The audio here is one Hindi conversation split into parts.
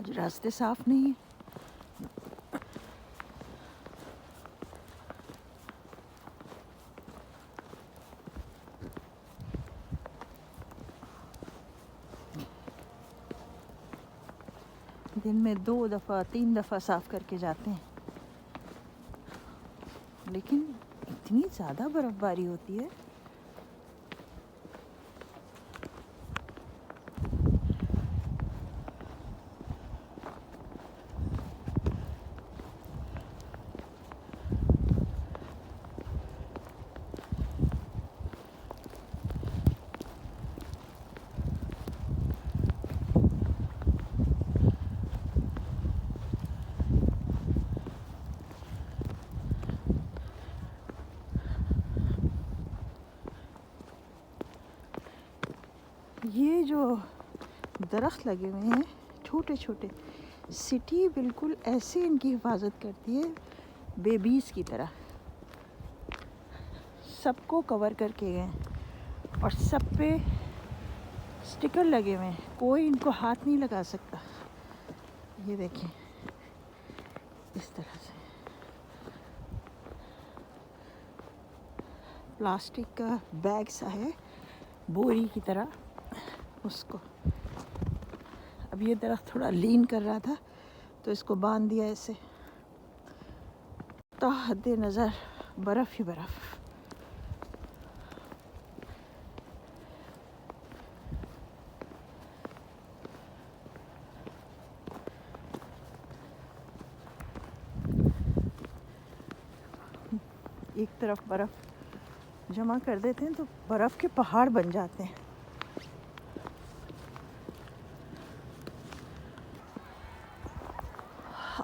आज रास्ते साफ नहीं है। दिन में 2 दफ़ा 3 दफ़ा साफ करके जाते हैं, लेकिन इतनी ज़्यादा बर्फ़बारी होती है। ये जो दरख्त लगे हुए हैं छोटे छोटे, सिटी बिल्कुल ऐसे इनकी हिफाजत करती है बेबीज़ की तरह। सबको कवर करके गए और सब पे स्टिकर लगे हुए हैं, कोई इनको हाथ नहीं लगा सकता। ये देखें इस तरह से प्लास्टिक का बैग सा है बोरी की तरह उसको। अब ये दरख्त थोड़ा लीन कर रहा था तो इसको बांध दिया ऐसे, तो हद नज़र बर्फ़ ही बर्फ़। एक तरफ बर्फ़ जमा कर देते हैं तो बर्फ़ के पहाड़ बन जाते हैं।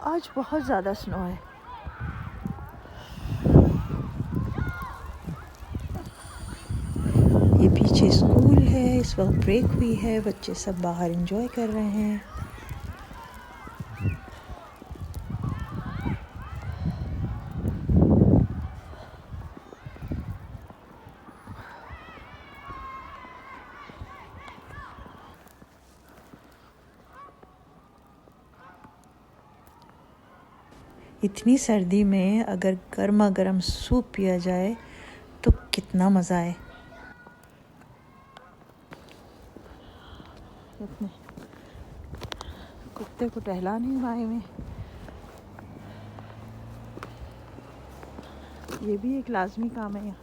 आज बहुत ज़्यादा स्नो है। ये पीछे स्कूल है, इस वक्त ब्रेक हुई है, बच्चे सब बाहर एंजॉय कर रहे हैं। इतनी सर्दी में अगर गर्मा गर्म सूप पिया जाए तो कितना मज़ा आए। इतने कुत्ते को टहलाने आए हुए, ये भी एक लाजमी काम है यहाँ।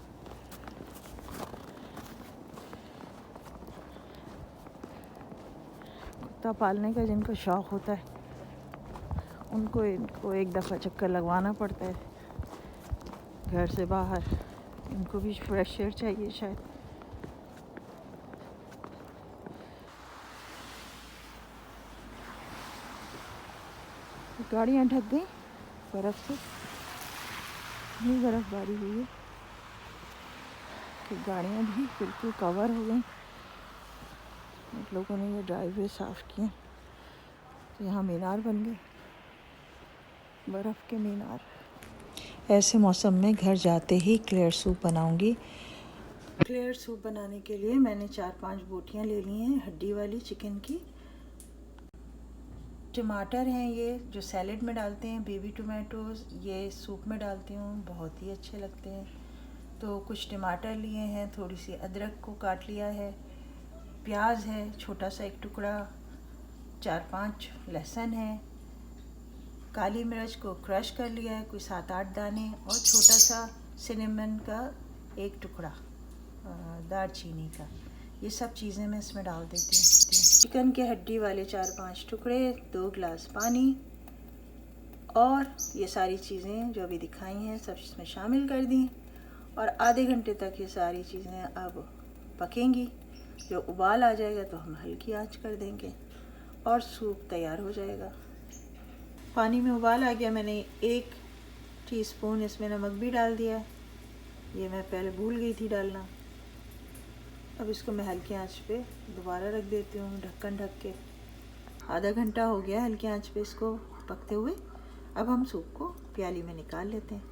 कुत्ता पालने का जिनको शौक़ होता है उनको इनको एक दफ़ा चक्कर लगवाना पड़ता है घर से बाहर। इनको भी फ्रेश एयर चाहिए शायद। गाड़ियाँ ढक गई बर्फ़ से, इतनी बर्फ़बारी हुई है कि गाड़ियाँ भी बिल्कुल कवर हो गई। लोगों ने ये ड्राइववे साफ़ किए तो यहाँ मीनार बन गए, बर्फ़ के मीनार। ऐसे मौसम में घर जाते ही क्लेयर सूप बनाऊंगी। क्लेयर सूप बनाने के लिए मैंने 4-5 बोटियाँ ले ली हैं हड्डी वाली चिकन की। टमाटर हैं ये जो सैलेड में डालते हैं, बेबी टोमेटोज़, ये सूप में डालती हूँ, बहुत ही अच्छे लगते हैं। तो कुछ टमाटर लिए हैं, थोड़ी सी अदरक को काट लिया है, प्याज है छोटा सा एक टुकड़ा, 4-5 लहसुन है, काली मिर्च को क्रश कर लिया है कोई 7-8 दाने, और छोटा सा सिनेमन का एक टुकड़ा, दालचीनी का। ये सब चीज़ें मैं इसमें डाल देती हूँ। चिकन के हड्डी वाले 4-5 टुकड़े, 2 गिलास पानी, और ये सारी चीज़ें जो अभी दिखाई हैं सब इसमें शामिल कर दी। और आधे घंटे तक ये सारी चीज़ें अब पकेंगी। जो उबाल आ जाएगा तो हम हल्की आंच कर देंगे और सूप तैयार हो जाएगा। पानी में उबाल आ गया, मैंने 1 टीस्पून इसमें नमक भी डाल दिया है, ये मैं पहले भूल गई थी डालना। अब इसको मैं हल्की आंच पे दोबारा रख देती हूँ ढक्कन ढक के। आधा घंटा हो गया हल्की आंच पे इसको पकते हुए। अब हम सूप को प्याली में निकाल लेते हैं।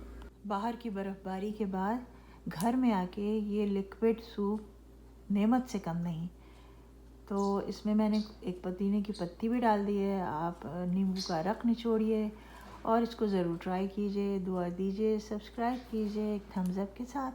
बाहर की बर्फ़बारी के बाद घर में आके ये लिक्विड सूप नेमत से कम नहीं। तो इसमें मैंने एक पुदीने की पत्ती भी डाल दी है। आप नींबू का रस निचोड़िए और इसको ज़रूर ट्राई कीजिए। दुआ दीजिए, सब्सक्राइब कीजिए एक थम्स अप के साथ।